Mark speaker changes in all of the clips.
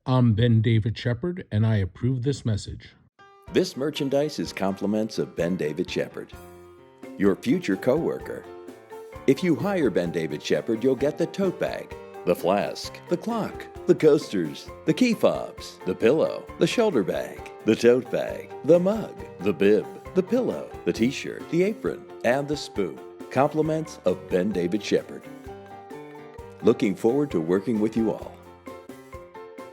Speaker 1: I'm Ben David Sheppard, and I approve this message.
Speaker 2: This merchandise is compliments of Ben David Sheppard, your future coworker. If you hire Ben David Sheppard, you'll get the tote bag, the flask, the clock, the coasters, the key fobs, the pillow, the shoulder bag, the tote bag, the mug, the bib, the pillow, the t-shirt, the apron, and the spoon. Compliments of Ben David Sheppard. Looking forward to working with you all.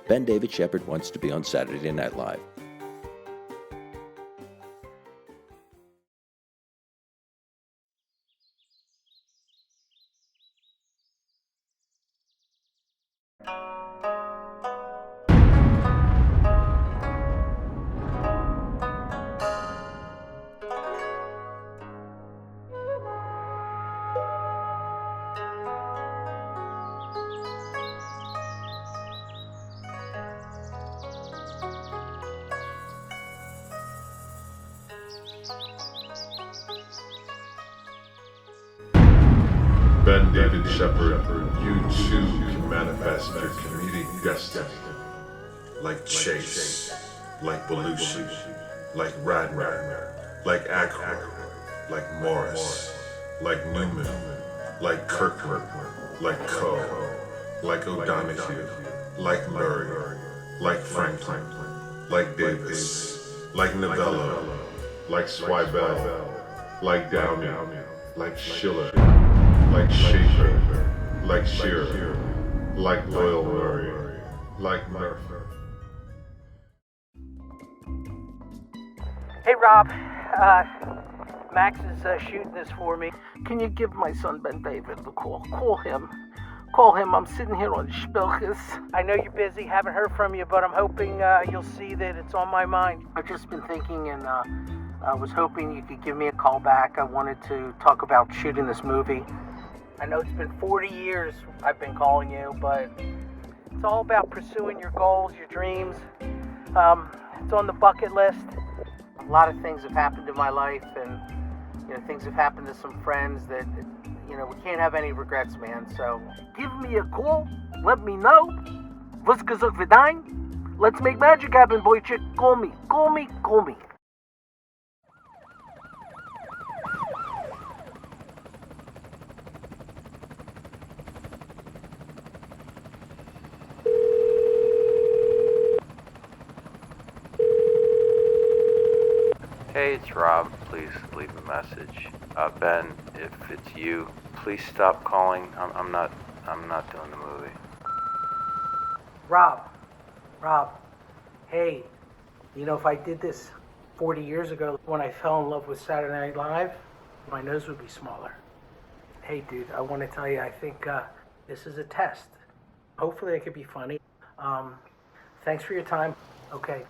Speaker 2: Ben David Sheppard wants to be on Saturday Night Live.
Speaker 3: Ben David Sheppard, you too can manifest your comedic destiny. Like Chase, like Belushi, like Radner, like Aykroyd, like Morris, like Newman, like Kirkman, like Coe, like O'Donoghue, like Murray, like Franklin, like Davis, like Novello, like Swibel, like Downey, like Schiller, like Schaefer, like Shearer, like Doyle Murray, like Murphy.
Speaker 4: Hey Rob, Max is shooting this for me. Can you give my son Ben David a call? Call him. I'm sitting here on Spilkes. I know you're busy, haven't heard from you, but I'm hoping you'll see that it's on my mind. I've just been thinking, and I was hoping you could give me a call back. I wanted to talk about shooting this movie. I know it's been 40 years I've been calling you, but it's all about pursuing your goals, your dreams. It's on the bucket list. A lot of things have happened in my life, and things have happened to some friends that we can't have any regrets, man. So give me a call, let me know. Was gesagt wir dein? Let's make magic happen, boy chick. Call me.
Speaker 5: Hey, it's Rob. Please leave a message. Ben, if it's you, please stop calling. I'm not doing the movie.
Speaker 4: Rob, hey, if I did this 40 years ago, when I fell in love with Saturday Night Live, my nose would be smaller. Hey, dude, I want to tell you, I think this is a test. Hopefully I could be funny. Thanks for your time. Okay.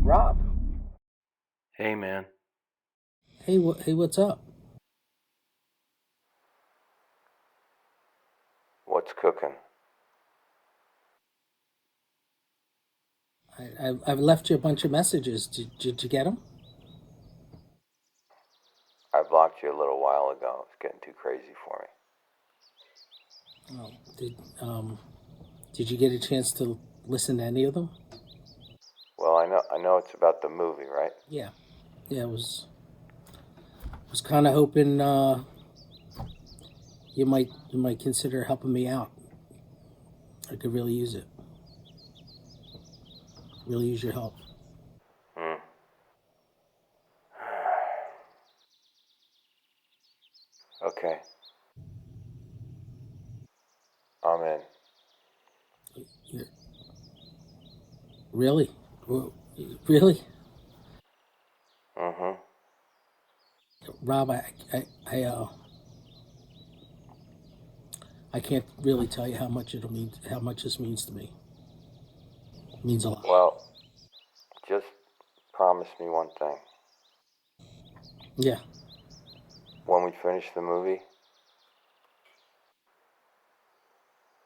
Speaker 4: Rob.
Speaker 5: Hey, man.
Speaker 4: Hey, what's up?
Speaker 5: What's cooking?
Speaker 4: I've left you a bunch of messages. Did you get them?
Speaker 5: I blocked you a little while ago. It's getting too crazy for me.
Speaker 4: Oh, did you get a chance to listen to any of them?
Speaker 5: Well, I know it's about the movie, right?
Speaker 4: Yeah, I was kind of hoping you might consider helping me out. I could really use it. Really use your help.
Speaker 5: Okay. I'm in.
Speaker 4: Really? Really?
Speaker 5: Mm-hmm.
Speaker 4: Rob, I can't really tell you how much this means to me. It means a lot.
Speaker 5: Well, just promise me one thing.
Speaker 4: Yeah.
Speaker 5: When we finish the movie,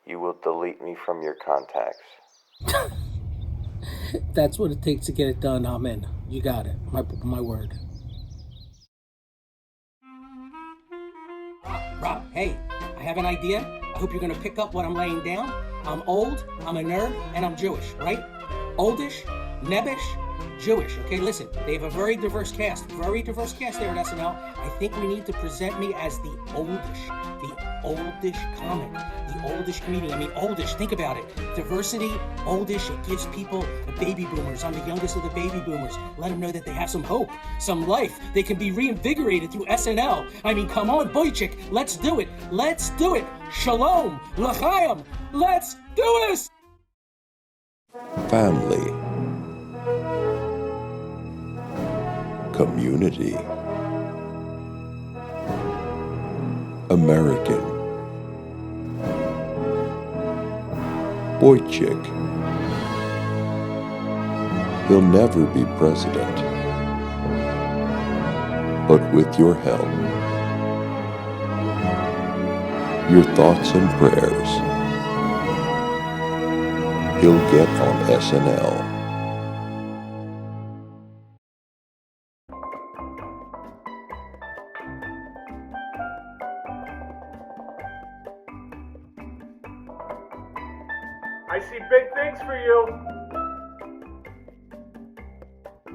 Speaker 5: you will delete me from your contacts.
Speaker 4: That's what it takes to get it done. I'm in. You got it. My word. Rob, hey, I have an idea. I hope you're going to pick up what I'm laying down. I'm old, I'm a nerd, and I'm Jewish, right? Oldish, nebbish, Jewish. Okay, listen, they have a very diverse cast there at SNL. I think we need to present me as the oldish comic, the oldish comedian. I mean, oldish, think about it. Diversity, oldish, it gives people baby boomers. I'm the youngest of the baby boomers. Let them know that they have some hope, some life. They can be reinvigorated through SNL. I mean, come on, Boychik, let's do it. Let's do it. Shalom, l'chaim, let's do this.
Speaker 2: Family, community, American, Boychik. He'll never be president, but with your help, your thoughts and prayers, he'll get on SNL.
Speaker 6: I see big things for you.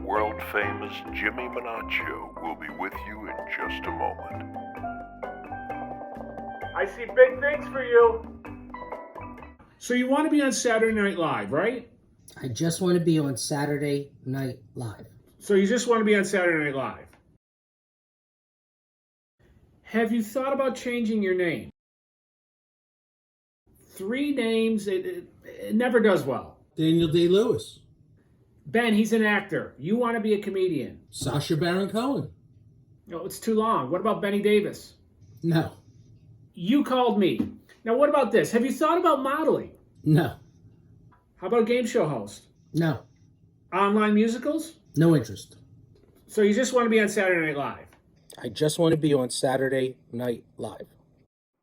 Speaker 7: World famous Jimmy Minaccio will be with you in just a moment.
Speaker 6: I see big things for you.
Speaker 1: So you want to be on Saturday Night Live, right?
Speaker 4: I just want to be on Saturday Night Live.
Speaker 1: So you just want to be on Saturday Night Live. Have you thought about changing your name? 3 names, it never does well.
Speaker 8: Daniel Day-Lewis.
Speaker 1: Ben, he's an actor. You want to be a comedian.
Speaker 8: Sacha Baron Cohen.
Speaker 1: No, it's too long. What about Benny Davis?
Speaker 8: No.
Speaker 1: You called me. Now, what about this? Have you thought about modeling?
Speaker 8: No.
Speaker 1: How about a game show host?
Speaker 8: No.
Speaker 1: Online musicals?
Speaker 8: No interest.
Speaker 1: So you just want to be on Saturday Night Live?
Speaker 4: I just want to be on Saturday Night Live.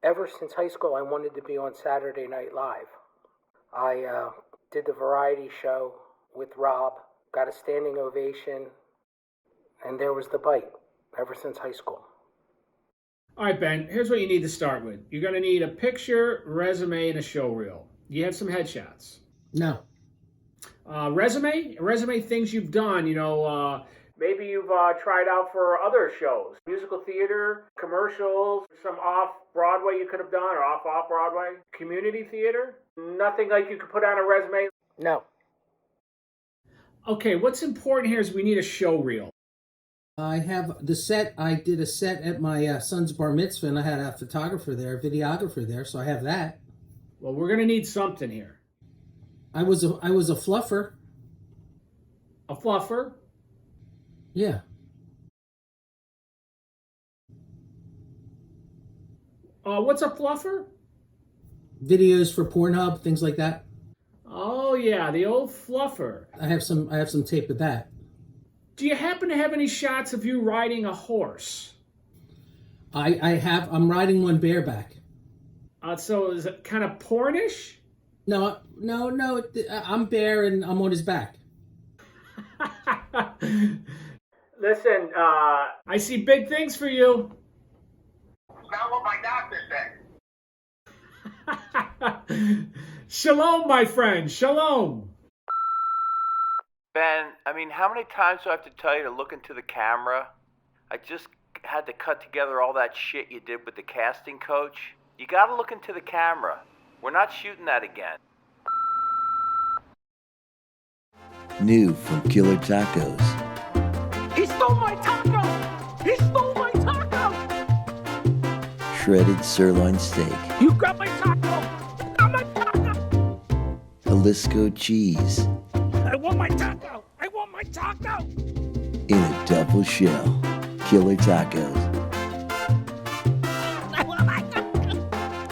Speaker 4: Ever since high school, I wanted to be on Saturday Night Live. I did the variety show with Rob, got a standing ovation, and there was the bite ever since high school.
Speaker 1: All right, Ben, here's what you need to start with. You're going to need a picture, resume, and a show reel. You have some headshots.
Speaker 8: No.
Speaker 1: Resume things you've done,
Speaker 6: Maybe you've tried out for other shows, musical theater, commercials, some off-Broadway you could have done, or off-Broadway, community theater. Nothing like you could put on a resume.
Speaker 4: No.
Speaker 1: Okay, what's important here is we need a show reel.
Speaker 8: I have the set. I did a set at my son's bar mitzvah, and I had a photographer there, a videographer there, so I have that.
Speaker 1: Well, we're going to need something here.
Speaker 8: I was a fluffer.
Speaker 1: A fluffer?
Speaker 8: Yeah.
Speaker 1: What's a fluffer?
Speaker 8: Videos for Pornhub, things like that.
Speaker 1: Oh yeah, the old fluffer.
Speaker 8: I have some tape of that.
Speaker 1: Do you happen to have any shots of you riding a horse?
Speaker 8: I'm riding one bareback.
Speaker 1: So is it kind of pornish?
Speaker 8: No, I'm bare and I'm on his back.
Speaker 6: Listen,
Speaker 1: I see big things for you.
Speaker 6: not what my doctor said.
Speaker 1: Shalom, my friend, shalom.
Speaker 5: Ben, how many times do I have to tell you to look into the camera? I just had to cut together all that shit you did with the casting coach. You gotta look into the camera. We're not shooting that again.
Speaker 2: New from Killer Tacos.
Speaker 4: He stole my taco! He stole my taco!
Speaker 2: Shredded sirloin steak.
Speaker 4: You got my taco! Got my taco!
Speaker 2: Jalisco cheese.
Speaker 4: I want my taco! I want my taco!
Speaker 2: In a double
Speaker 9: truffle shell. Killer tacos.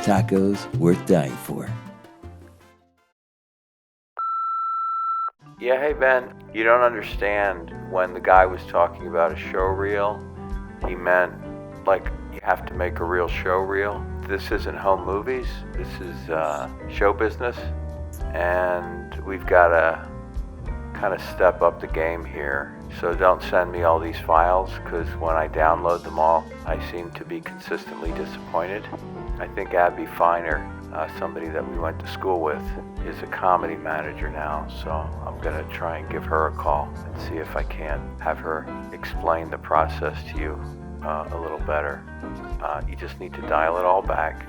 Speaker 9: Tacos worth dying for.
Speaker 5: Yeah, hey Ben, you don't understand. When the guy was talking about a show reel, he meant like you have to make a real show reel. This isn't home movies, this is show business, and we've got to kind of step up the game here. So don't send me all these files, because when I download them all, I seem to be consistently disappointed. I think Abby Feiner, somebody that we went to school with, is a comedy manager now, so I'm gonna try and give her a call and see if I can have her explain the process to you a little better. You just need to dial it all back,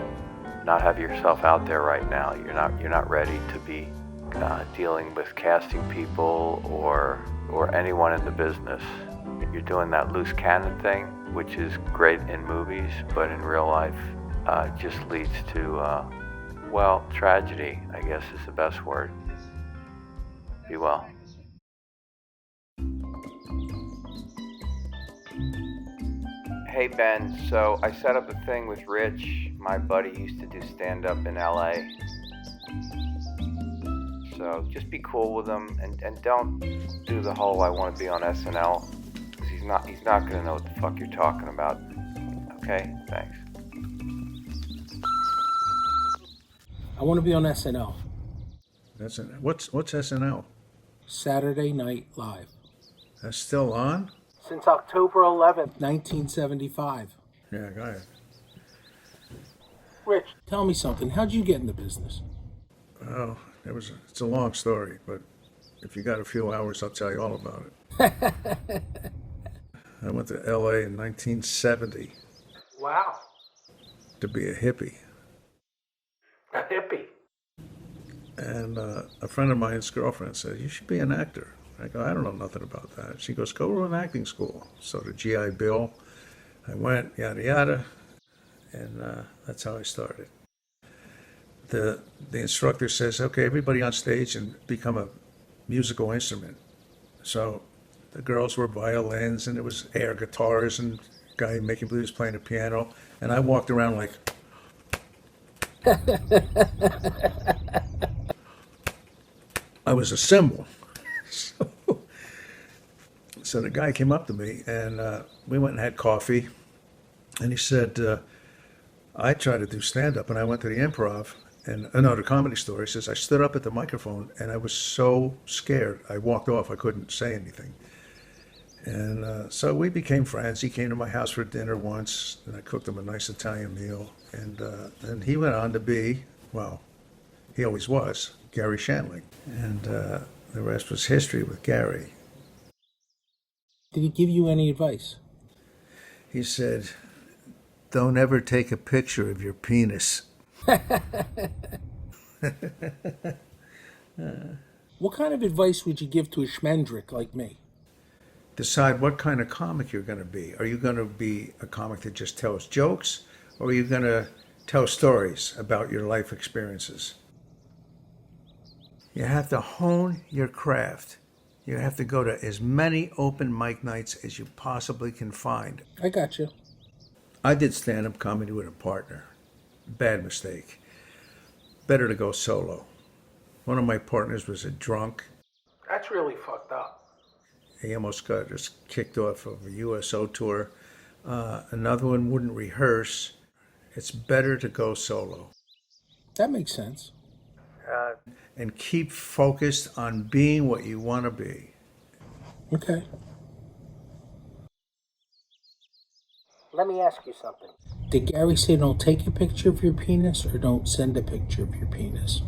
Speaker 5: not have yourself out there right now. You're not ready to be dealing with casting people or anyone in the business. You're doing that loose cannon thing, which is great in movies, but in real life just leads to well, tragedy, I guess is the best word. Be well. Hey Ben, so I set up a thing with Rich. My buddy used to do stand-up in LA. So just be cool with him and don't do the whole I want to be on SNL, because he's not gonna know what the fuck you're talking about. Okay, thanks.
Speaker 8: I want to be on SNL.
Speaker 10: What's SNL?
Speaker 8: Saturday Night Live.
Speaker 10: That's still on?
Speaker 4: Since October 11th.
Speaker 8: 1975.
Speaker 10: Yeah, go ahead.
Speaker 4: Rich,
Speaker 8: Tell me something. How'd you get in the business?
Speaker 10: Oh, it's a long story, but if you got a few hours, I'll tell you all about it. I went to LA in 1970
Speaker 4: wow,
Speaker 10: to be a hippie.
Speaker 4: a hippie.
Speaker 10: And a friend of mine's girlfriend said, "You should be an actor." I go, "I don't know nothing about that." She goes, "Go to an acting school." So to GI Bill, I went, yada yada, and that's how I started. The instructor says, "Okay, everybody on stage and become a musical instrument." So the girls were violins, and it was air guitars, and a guy making blues playing the piano, and I walked around like. I was a symbol. So the guy came up to me, and we went and had coffee, and he said, I tried to do stand-up, and I went to the Improv, and the Comedy Store. He says, I stood up at the microphone, and I was so scared. I walked off. I couldn't say anything. And so we became friends. He came to my house for dinner once, and I cooked him a nice Italian meal. And he went on to be, well, he always was, Gary Shandling. And the rest was history with Gary.
Speaker 8: Did he give you any advice?
Speaker 10: He said, don't ever take a picture of your penis.
Speaker 8: What kind of advice would you give to a schmendrick like me?
Speaker 10: Decide what kind of comic you're going to be. Are you going to be a comic that just tells jokes, or are you going to tell stories about your life experiences? You have to hone your craft. You have to go to as many open mic nights as you possibly can find.
Speaker 8: I got you.
Speaker 10: I did stand-up comedy with a partner. Bad mistake. Better to go solo. One of my partners was a drunk.
Speaker 4: That's really fucked up.
Speaker 10: He almost got us kicked off of a USO tour. Another one wouldn't rehearse. It's better to go solo.
Speaker 8: That makes sense.
Speaker 10: And keep focused on being what you want to be.
Speaker 8: Okay.
Speaker 4: Let me ask you something.
Speaker 8: Did Gary say don't take a picture of your penis or don't send a picture of your penis?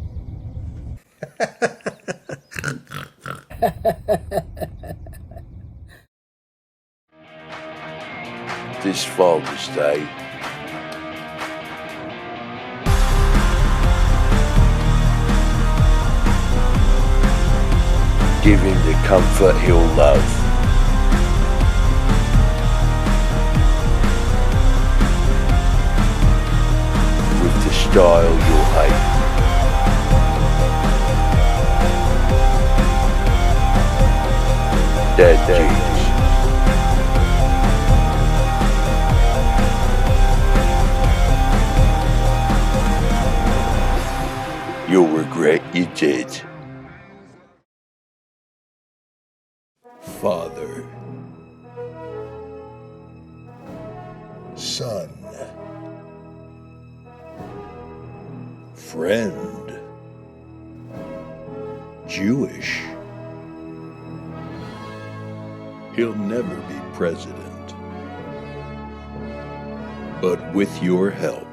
Speaker 9: This Father's Day, give him the comfort he'll love. With the style you'll hate. Dad jeans. You'll regret you did. Father. Son. Friend. Jewish. He'll never be president. But with your help,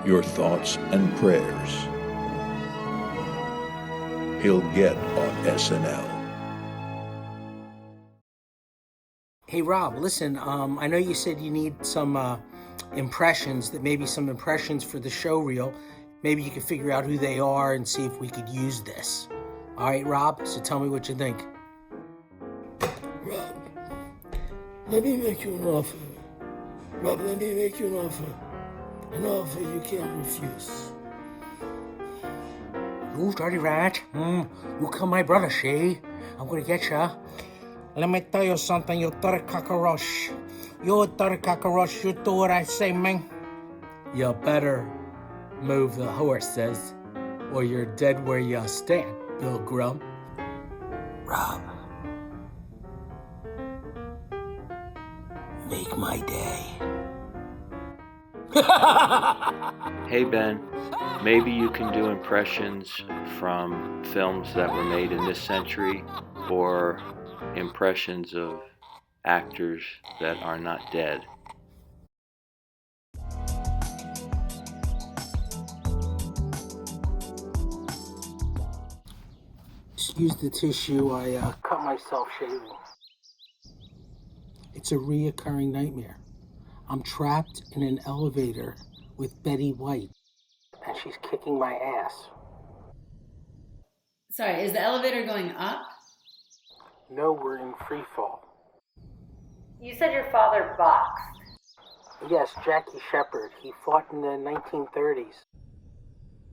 Speaker 9: your thoughts and prayers, he'll get on SNL.
Speaker 8: Hey Rob, listen, I know you said you need some impressions, that maybe some impressions for the show reel. Maybe you could figure out who they are and see if we could use this. All right, Rob, so tell me what you think.
Speaker 11: Rob, let me make you an offer. Rob, let me make you an offer. An offer you can't refuse.
Speaker 8: You dirty rat. You kill my brother, Shay. I'm gonna get ya. Let me tell you something, you dirty cockroach. You dirty cockroach, you do what I say, man. You better move the horses, or you're dead where you stand, Bill Grum.
Speaker 11: Rob, make my day.
Speaker 5: Hey Ben, maybe you can do impressions from films that were made in this century, or impressions of actors that are not dead.
Speaker 8: Excuse the tissue, I cut myself shaving. It's a reoccurring nightmare. I'm trapped in an elevator with Betty White, and she's kicking my ass.
Speaker 12: Sorry, is the elevator going up?
Speaker 8: No, we're in free fall.
Speaker 12: You said your father boxed.
Speaker 8: Yes, Jackie Sheppard. He fought in the 1930s.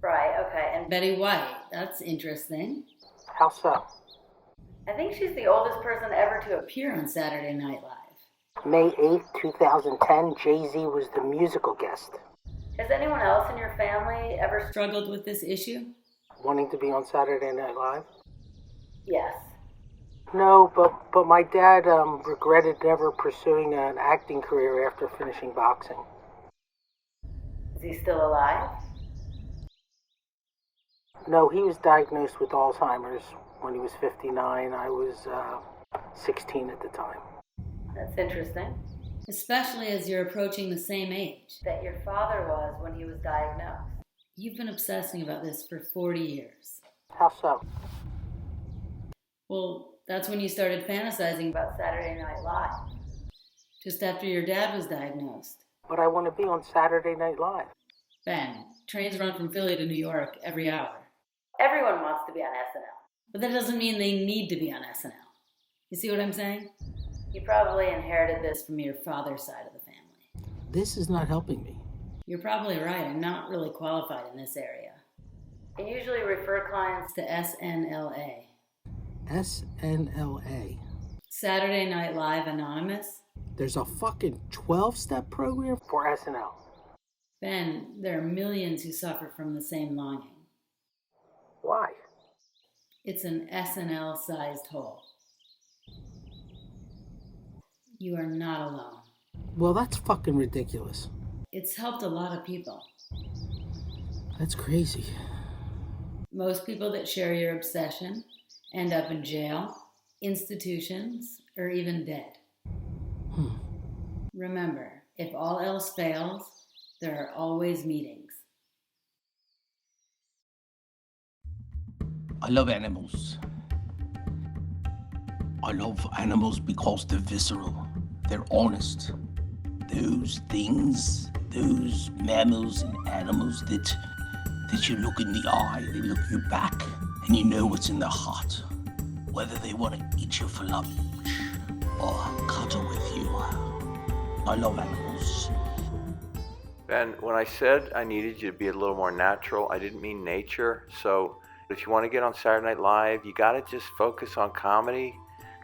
Speaker 12: Right, okay. And Betty White, that's interesting.
Speaker 8: How so?
Speaker 12: I think she's the oldest person ever to appear on Saturday Night Live.
Speaker 8: May 8th, 2010, Jay-Z was the musical guest.
Speaker 12: Has anyone else in your family ever struggled with this issue?
Speaker 8: Wanting to be on Saturday Night Live?
Speaker 12: Yes.
Speaker 8: No, but my dad regretted never pursuing an acting career after finishing boxing.
Speaker 12: Is he still alive?
Speaker 8: No, he was diagnosed with Alzheimer's when he was 59. I was 16 at the time.
Speaker 12: That's interesting. Especially as you're approaching the same age that your father was when he was diagnosed. You've been obsessing about this for 40 years.
Speaker 8: How so?
Speaker 12: Well, that's when you started fantasizing about Saturday Night Live. Just after your dad was diagnosed.
Speaker 8: But I want to be on Saturday Night Live.
Speaker 12: Ben, trains run from Philly to New York every hour. Everyone wants to be on SNL. But that doesn't mean they need to be on SNL. You see what I'm saying? You probably inherited this from your father's side of the family.
Speaker 8: This is not helping me.
Speaker 12: You're probably right. I'm not really qualified in this area. I usually refer clients to SNLA.
Speaker 8: SNLA.
Speaker 12: Saturday Night Live Anonymous.
Speaker 8: There's a fucking 12-step program for SNL.
Speaker 12: Ben, there are millions who suffer from the same longing.
Speaker 8: Why?
Speaker 12: It's an SNL-sized hole. You are not alone.
Speaker 8: Well, that's fucking ridiculous.
Speaker 12: It's helped a lot of people.
Speaker 8: That's crazy.
Speaker 12: Most people that share your obsession end up in jail, institutions, or even dead. Remember, if all else fails, there are always meetings.
Speaker 11: I love animals. I love animals because they're visceral. They're honest. Those things, those mammals and animals that you look in the eye, they look you back, and you know what's in their heart. Whether they want to eat you for lunch or cuddle with you. I love animals.
Speaker 5: Ben, when I said I needed you to be a little more natural, I didn't mean nature. So if you want to get on Saturday Night Live, you got to just focus on comedy,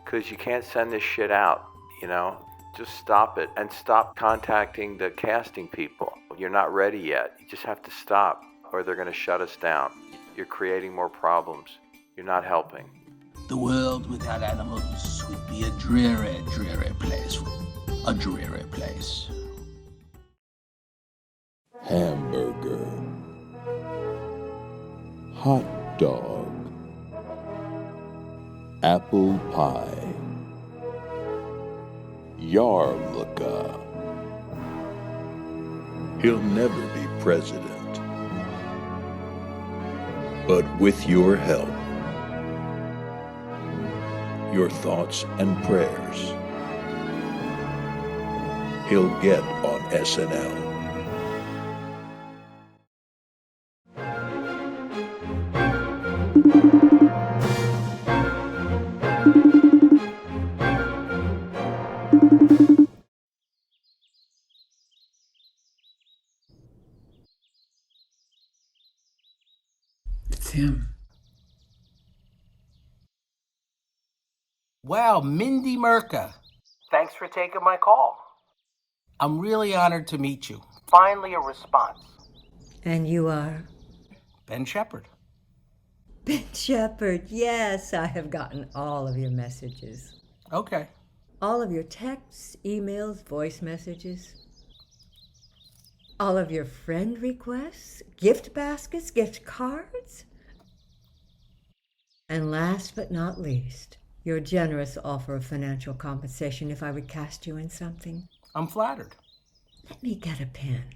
Speaker 5: because you can't send this shit out, you know? Just stop it and stop contacting the casting people. You're not ready yet. You just have to stop, or they're going to shut us down. You're creating more problems. You're not helping.
Speaker 11: The world without animals would be a dreary, dreary place. A dreary place.
Speaker 9: Hamburger. Hot dog. Apple pie. Yarmulke. He'll never be president. But with your help, your thoughts and prayers, he'll get on SNL.
Speaker 11: It's him.
Speaker 8: Wow, Mindy Merca.
Speaker 4: Thanks for taking my call.
Speaker 8: I'm really honored to meet you.
Speaker 4: Finally a response.
Speaker 13: And you are?
Speaker 8: Ben Sheppard.
Speaker 13: Ben Sheppard, yes, I have gotten all of your messages.
Speaker 8: Okay.
Speaker 13: All of your texts, emails, voice messages. All of your friend requests, gift baskets, gift cards. And last but not least, your generous offer of financial compensation if I would cast you in something.
Speaker 8: I'm flattered.
Speaker 13: Let me get a pen.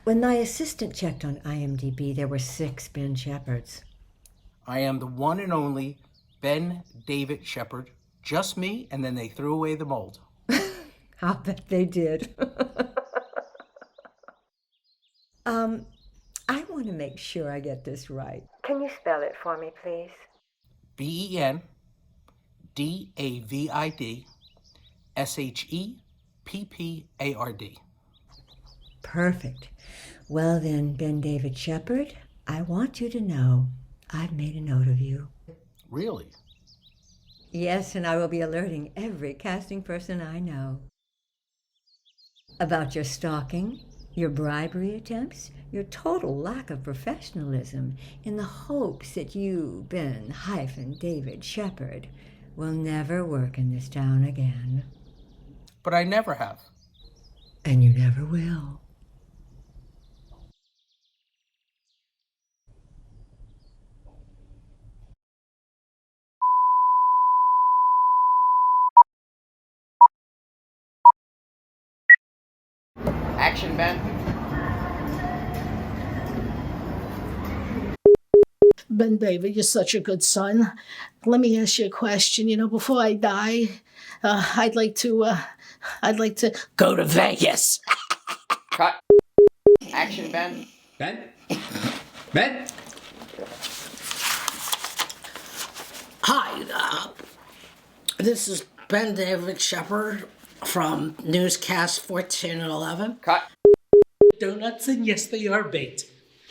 Speaker 13: When my assistant checked on IMDb, there were 6 Ben Sheppards.
Speaker 8: I am the one and only Ben David Sheppard. Just me, and then they threw away the mold.
Speaker 13: I'll bet they did. I want to make sure I get this right. Can you spell it for me, please?
Speaker 8: BenDavidSheppard.
Speaker 13: Perfect. Well then, Ben David Sheppard, I want you to know I've made a note of you.
Speaker 8: Really?
Speaker 13: Yes, and I will be alerting every casting person I know about your stalking, your bribery attempts, your total lack of professionalism, in the hopes that you, Ben-David Sheppard, will never work in this town again.
Speaker 8: But I never have.
Speaker 13: And you never will.
Speaker 14: Action, Ben.
Speaker 15: Ben David, you're such a good son. Let me ask you a question. You know, before I die, I'd like to go to Vegas.
Speaker 14: Cut. Action, Ben. Ben? Ben?
Speaker 15: Hi, this is Ben David Sheppard from Newscast 14 and 11.
Speaker 14: Cut.
Speaker 15: Donuts, and yes, they are baked.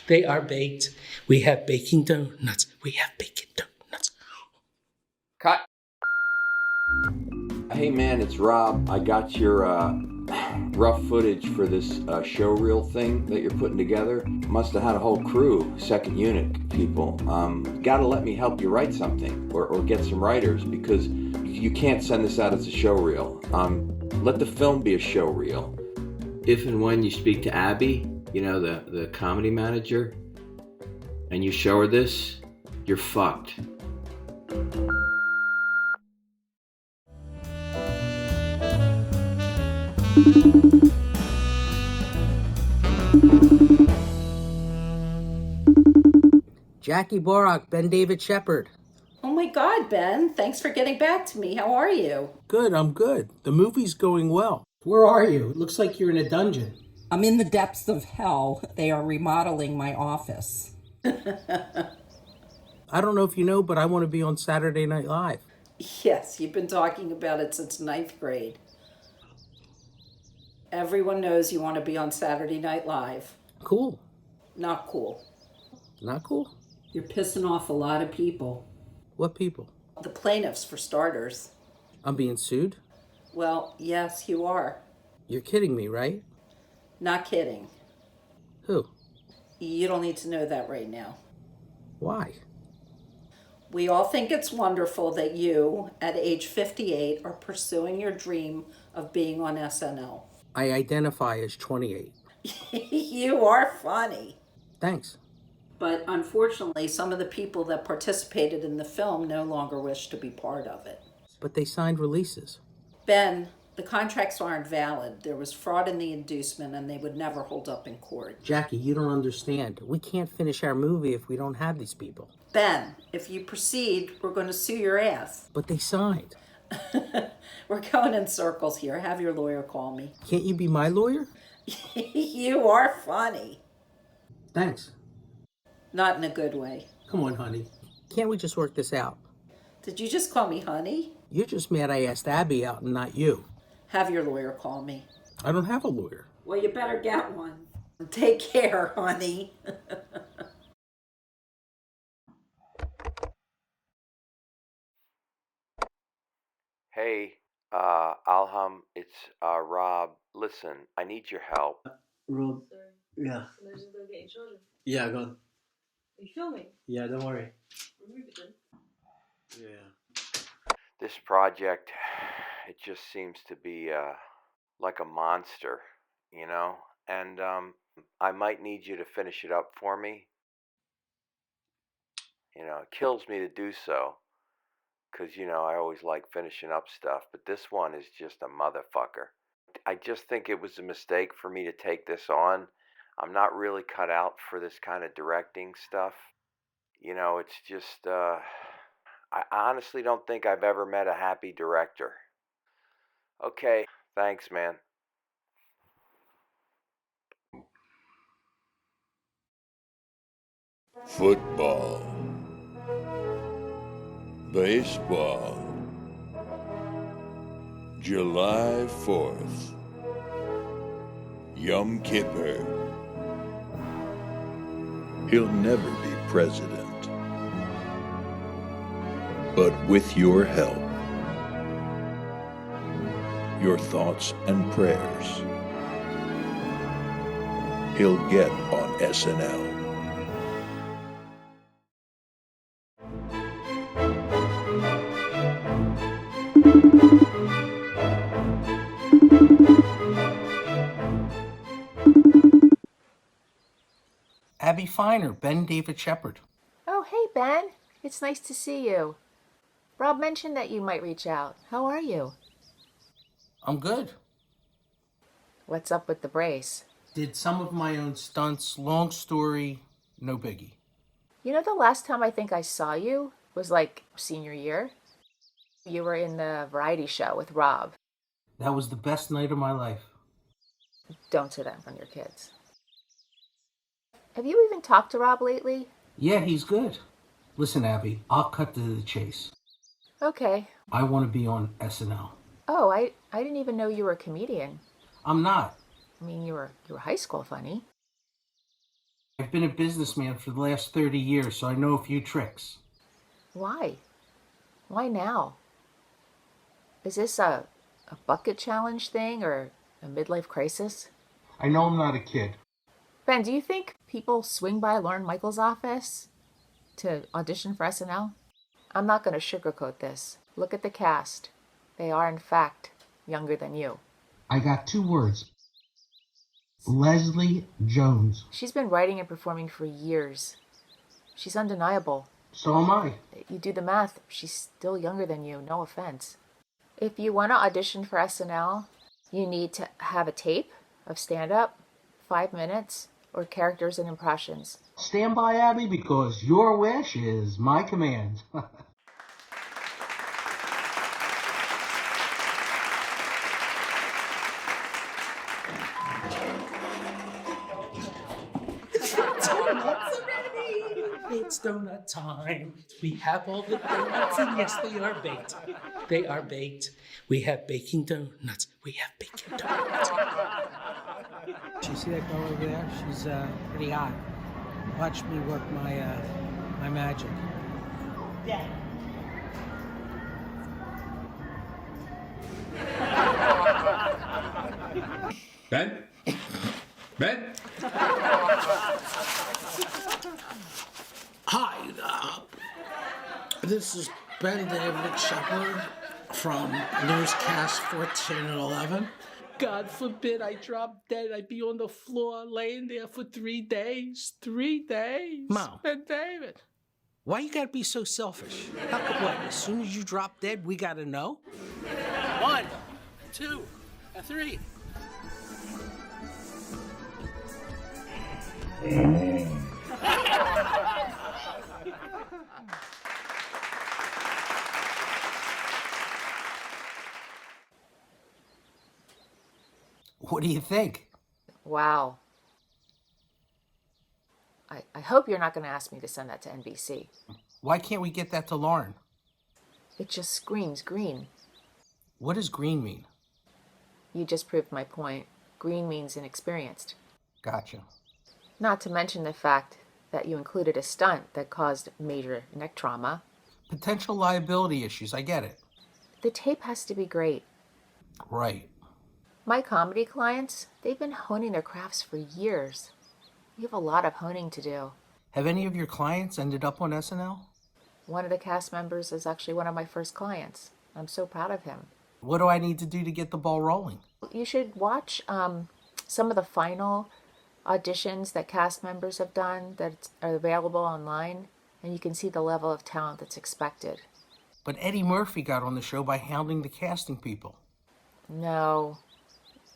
Speaker 15: They are baked. We have baking donuts. We have baking donuts.
Speaker 14: Cut.
Speaker 5: Hey man, it's Rob. I got your rough footage for this show reel thing that you're putting together. Must have had a whole crew, second unit people. Gotta let me help you write something or get some writers, because you can't send this out as a show reel. Let the film be a show reel. If and when you speak to Abby, you know, the comedy manager, and you show her this, you're fucked.
Speaker 8: Jackie Borak, Ben David Sheppard.
Speaker 16: Oh my God, Ben. Thanks for getting back to me. How are you?
Speaker 8: Good, I'm good. The movie's going well. Where are you? It looks like you're in a dungeon.
Speaker 16: I'm in the depths of hell. They are remodeling my office.
Speaker 8: I don't know if you know, but I want to be on Saturday Night Live.
Speaker 16: Yes, you've been talking about it since 9th grade. Everyone knows you want to be on Saturday Night Live.
Speaker 8: Cool.
Speaker 16: Not cool.
Speaker 8: Not cool?
Speaker 16: You're pissing off a lot of people.
Speaker 8: What people?
Speaker 16: The plaintiffs, for starters.
Speaker 8: I'm being sued?
Speaker 16: Well, yes, you are.
Speaker 8: You're kidding me, right?
Speaker 16: Not kidding.
Speaker 8: Who?
Speaker 16: You don't need to know that right now.
Speaker 8: Why?
Speaker 16: We all think it's wonderful that you, at age 58, are pursuing your dream of being on SNL.
Speaker 8: I identify as 28.
Speaker 16: You are funny.
Speaker 8: Thanks.
Speaker 16: But unfortunately, some of the people that participated in the film no longer wish to be part of it.
Speaker 8: But they signed releases.
Speaker 16: Ben, the contracts aren't valid. There was fraud in the inducement and they would never hold up in court.
Speaker 8: Jackie, you don't understand. We can't finish our movie if we don't have these people.
Speaker 16: Ben, if you proceed, we're going to sue your ass.
Speaker 8: But they signed.
Speaker 16: We're going in circles here. Have your lawyer call me.
Speaker 8: Can't you be my lawyer?
Speaker 16: You are funny.
Speaker 8: Thanks.
Speaker 16: Not in a good way.
Speaker 8: Come on, honey. Can't we just work this out?
Speaker 16: Did you just call me honey?
Speaker 8: You're just mad I asked Abby out and not you.
Speaker 16: Have your lawyer call me.
Speaker 8: I don't have a lawyer.
Speaker 16: Well, you better get one. Take care, honey.
Speaker 5: Hey, Alham, it's Rob. Listen, I need your help.
Speaker 17: Rob, yeah. Yeah, go on.
Speaker 18: Are you filming?
Speaker 17: Yeah, don't worry.
Speaker 18: Yeah.
Speaker 5: This project, it just seems to be like a monster, you know? And I might need you to finish it up for me. You know, it kills me to do so. Because, you know, I always like finishing up stuff. But this one is just a motherfucker. I just think it was a mistake for me to take this on. I'm not really cut out for this kind of directing stuff. You know, it's just, I honestly don't think I've ever met a happy director. Okay, thanks, man.
Speaker 9: Football. Baseball. July 4th. Yom Kippur. He'll never be president. But with your help, your thoughts and prayers, he'll get on SNL.
Speaker 8: Abby Finer, Ben David Sheppard.
Speaker 19: Oh, hey, Ben. It's nice to see you. Rob mentioned that you might reach out. How are you?
Speaker 8: I'm good.
Speaker 19: What's up with the brace?
Speaker 8: Did some of my own stunts. Long story, no biggie.
Speaker 19: You know, the last time I think I saw you was like senior year. You were in the variety show with Rob.
Speaker 8: That was the best night of my life.
Speaker 19: Don't say that in front of your kids. Have you even talked to Rob lately?
Speaker 8: Yeah, he's good. Listen, Abby, I'll cut to the chase.
Speaker 19: Okay.
Speaker 8: I want to be on SNL.
Speaker 19: Oh, I didn't even know you were a comedian.
Speaker 8: I'm not.
Speaker 19: I mean, you were high school funny.
Speaker 8: I've been a businessman for the last 30 years, so I know a few tricks.
Speaker 19: Why? Why now? Is this a bucket challenge thing or a midlife crisis?
Speaker 8: I know I'm not a kid.
Speaker 19: Ben, do you think people swing by Lauren Michaels' office to audition for SNL? I'm not going to sugarcoat this. Look at the cast. They are, in fact, younger than you.
Speaker 8: I got 2 words. Leslie Jones.
Speaker 19: She's been writing and performing for years. She's undeniable.
Speaker 8: So am I.
Speaker 19: You do the math, she's still younger than you, no offense. If you want to audition for SNL, you need to have a tape of stand-up, 5 minutes, or characters and impressions.
Speaker 8: Stand by, Abby, because your wish is my command.
Speaker 20: It's donut time. We have all the donuts, and yes, they are baked. They are baked. We have baking donuts. We have baking donuts.
Speaker 8: You see that girl over there? She's pretty hot. Watch me work my magic.
Speaker 20: Yeah. Ben? Ben?
Speaker 8: Hi, this is Ben David Sheppard from Newscast 14 and 11.
Speaker 20: God forbid I drop dead. I'd be on the floor laying there for 3 days. 3 days.
Speaker 8: Mo.
Speaker 20: Ben David.
Speaker 8: Why you gotta be so selfish? How come what? As soon as you drop dead, we gotta know?
Speaker 20: 1, 2, 3.
Speaker 8: What do you think?
Speaker 19: Wow. I hope you're not going to ask me to send that to NBC.
Speaker 8: Why can't we get that to Lauren?
Speaker 19: It just screams green.
Speaker 8: What does green mean?
Speaker 19: You just proved my point. Green means inexperienced.
Speaker 8: Gotcha.
Speaker 19: Not to mention the fact that you included a stunt that caused major neck trauma.
Speaker 8: Potential liability issues, I get it.
Speaker 19: The tape has to be great.
Speaker 8: Right.
Speaker 19: My comedy clients, they've been honing their crafts for years. You have a lot of honing to do.
Speaker 8: Have any of your clients ended up on SNL?
Speaker 19: One of the cast members is actually one of my first clients. I'm so proud of him.
Speaker 8: What do I need to do to get the ball rolling?
Speaker 19: You should watch some of the final auditions that cast members have done that are available online, and you can see the level of talent that's expected.
Speaker 8: But Eddie Murphy got on the show by hounding the casting people.
Speaker 19: No.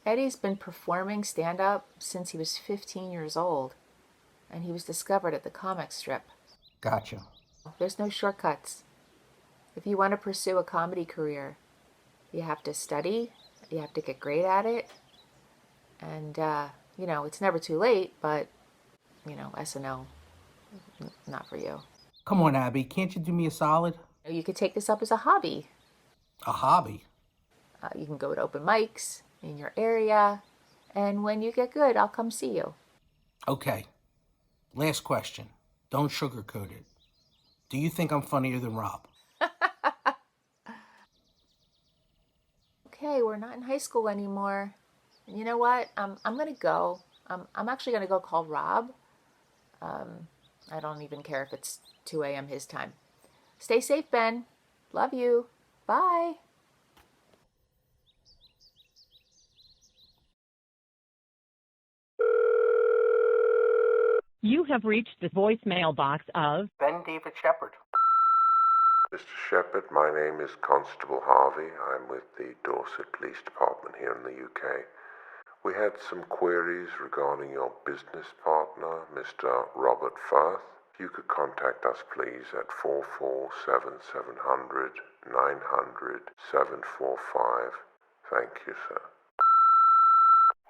Speaker 19: Eddie's been performing stand-up since he was 15 years old, and he was discovered at the comic strip.
Speaker 8: Gotcha.
Speaker 19: There's no shortcuts. If you want to pursue a comedy career, you have to study, you have to get great at it, and, it's never too late, but, SNL, not for you.
Speaker 8: Come on, Abby, can't you do me a solid?
Speaker 19: You could take this up as a hobby.
Speaker 8: A hobby?
Speaker 19: You can go to open mics in your area, and when you get good, I'll come see you.
Speaker 8: Okay. Last question. Don't sugarcoat it. Do you think I'm funnier than Rob?
Speaker 19: Okay, we're not in high school anymore. And you know what? I'm going to go. I'm actually going to go call Rob. I don't even care if it's 2 a.m. his time. Stay safe, Ben. Love you. Bye.
Speaker 18: You have reached the voicemail box of
Speaker 4: Ben David Sheppard.
Speaker 3: Mr. Sheppard, my name is Constable Harvey. I'm with the Dorset Police Department here in the UK. We had some queries regarding your business partner, Mr. Robert Firth. If you could contact us, please, at 447-700-900-745. Thank you, sir.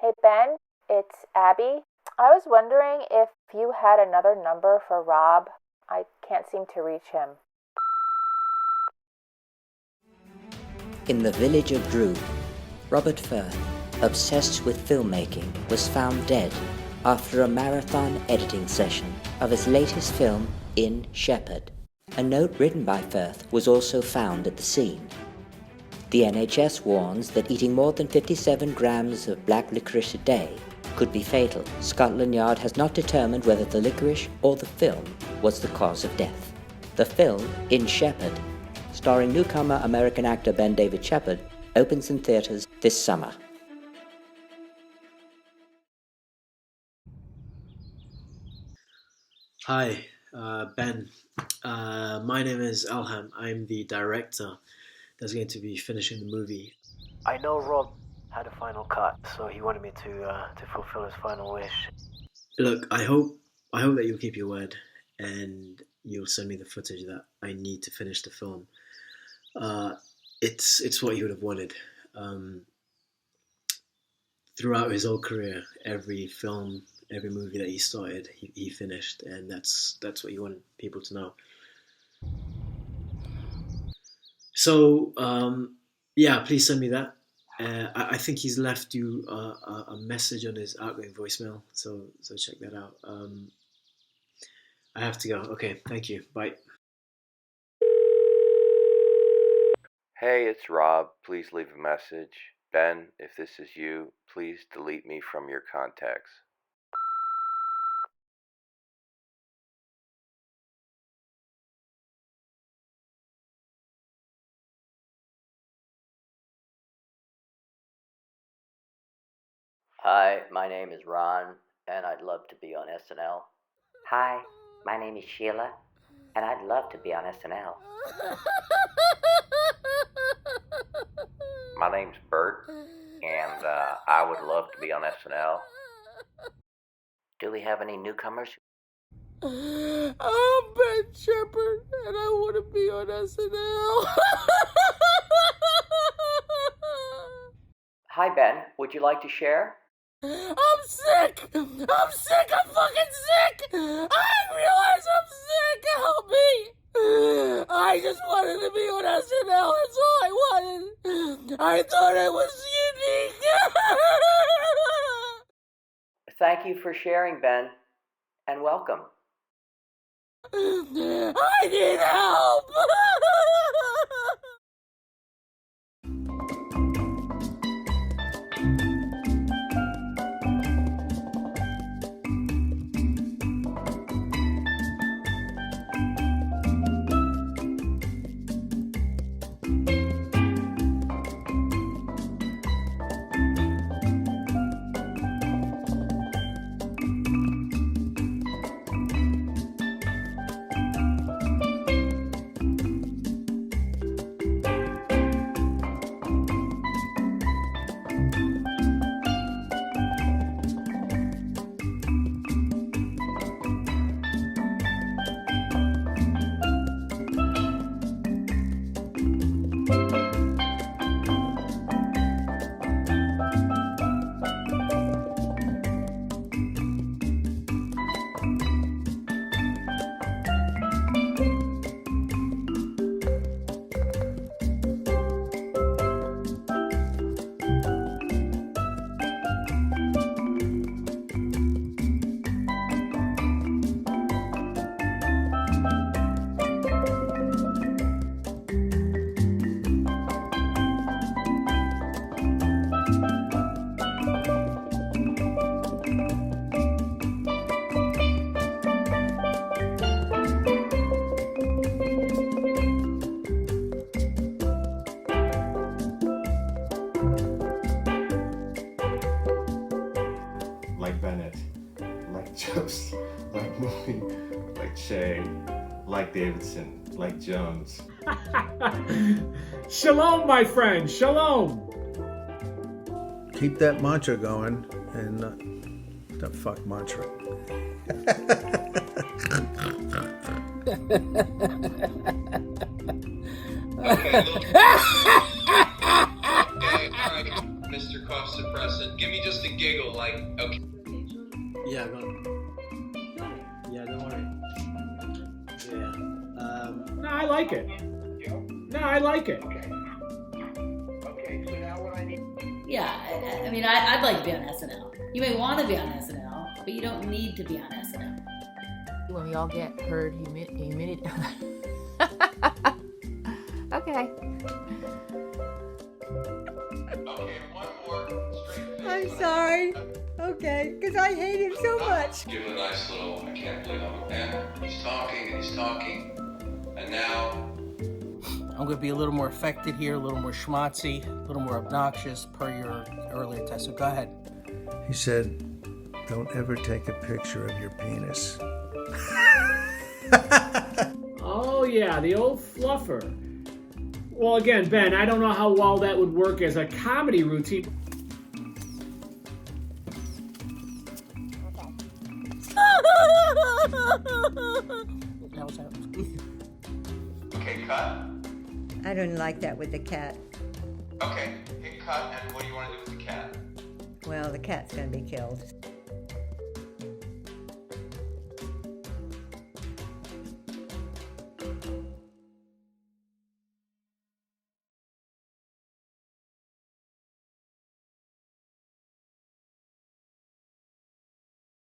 Speaker 19: Hey, Ben. It's Abby. I was wondering if you had another number for Rob. I can't seem to reach him.
Speaker 21: In the village of Drew, Robert Firth, obsessed with filmmaking, was found dead after a marathon editing session of his latest film, In Sheppard. A note written by Firth was also found at the scene. The NHS warns that eating more than 57 grams of black licorice a day could be fatal. Scotland Yard has not determined whether the licorice or the film was the cause of death. The film, In Sheppard, starring newcomer American actor Ben David Sheppard, opens in theaters this summer.
Speaker 17: Hi, Ben. My name is Elham. I'm the director that's going to be finishing the movie.
Speaker 4: I know Rob had a final cut, so he wanted me to fulfill his final wish.
Speaker 17: Look, I hope that you'll keep your word and you'll send me the footage that I need to finish the film. It's what he would have wanted. Throughout his whole career, every film, every movie that he started, he finished, and that's what you want people to know. So, please send me that. I think he's left you a message on his outgoing voicemail, so check that out. I have to go. Okay, thank you. Bye.
Speaker 5: Hey, it's Rob. Please leave a message. Ben, if this is you, please delete me from your contacts.
Speaker 21: Hi, my name is Ron, and I'd love to be on SNL. Hi, my name is Sheila, and I'd love to be on SNL.
Speaker 5: My name's Bert, and I would love to be on SNL.
Speaker 21: Do we have any newcomers?
Speaker 4: I'm Ben Sheppard, and I want to be on SNL.
Speaker 21: Hi, Ben. Would you like to share?
Speaker 4: I'm sick! I'm fucking sick! I realize I'm sick! Help me! I just wanted to be on SNL, that's all I wanted! I thought I was unique!
Speaker 21: Thank you for sharing, Ben, and welcome.
Speaker 4: I need help!
Speaker 7: Jost, like Movie, like Che, like Davidson, like Jones.
Speaker 1: Shalom, my friend, shalom.
Speaker 10: Keep that mantra going, and the fuck mantra.
Speaker 22: Mr. Cough Suppressant, give me just a giggle, like, okay.
Speaker 17: Yeah, go on. Yeah, don't worry. Yeah.
Speaker 1: No, I like it. No, I like it.
Speaker 22: Okay, so now what I need...
Speaker 12: Yeah, I mean, I'd like to be on SNL. You may want to be on SNL, but you don't need to be on SNL.
Speaker 19: When we all get herd humidity. Okay.
Speaker 22: Okay, one more.
Speaker 13: I'm sorry. Okay, because I hate him so much.
Speaker 22: Give him a nice little, I can't believe I'm a man. He's talking and he's talking, and now...
Speaker 4: I'm going to be a little more affected here, a little more schmatzy, a little more obnoxious per your earlier test. So go ahead.
Speaker 10: He said, don't ever take a picture of your penis.
Speaker 1: Oh, yeah, the old fluffer. Well, again, Ben, I don't know how well that would work as a comedy routine.
Speaker 22: Okay, cut.
Speaker 13: I don't like that with the cat.
Speaker 22: Okay, hit cut, and what do you want to do with the cat?
Speaker 13: Well, the cat's gonna be killed.